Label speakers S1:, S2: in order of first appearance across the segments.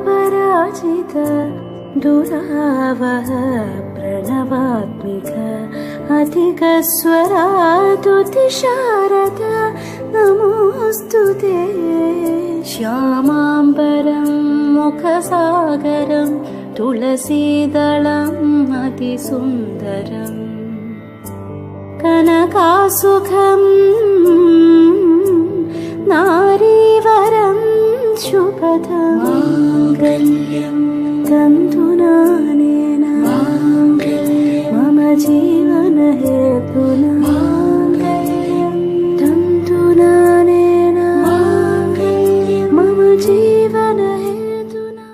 S1: पराजित दुरावह प्रणवात्मिक अधिकस्वरातुतिशारद नमोऽस्तु ते श्यामाम्बरं मुखसागरं तुलसीदलम् अतिसुन्दरम् कनकासुखम् नारीवरं शुभदमाङ्गल्यं तन्तुनानेन मम जीवनहेतुना तन्तुनानेन मम जीवनहेतुना।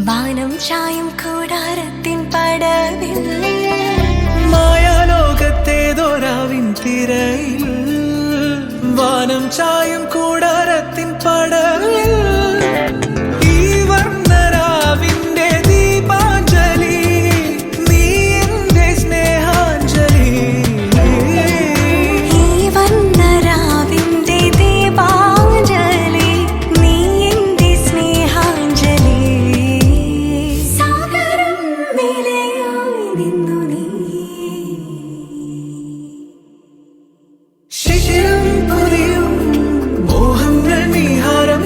S1: വാനം ചായും കൂടാരത്തിൻ പടവിൽ
S2: മായാലോകത്തേതോരാവിൻ തിരയിൽ വാനം ചായും കൂടാരത്തിൻ പടവിൽ ഈ വർണ്ണരാവിന്റെ ദീപാഞ്ജലി നീ എന്റെ സ്നേഹാഞ്ജലി
S1: ഈ വർണ്ണരാവിന്റെ ദീപാഞ്ജലി നീ എന്റെ സ്നേഹാഞ്ജലി സാഗരം മേലെയായി നിന്നു നീ
S2: ശിശിരം പൊതിയും മോഹങ്ങൾ നീഹാരം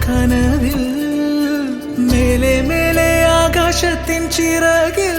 S2: കനവിൽ മേലെ മേലെ ആകാശത്തിൻ ചിറകിൽ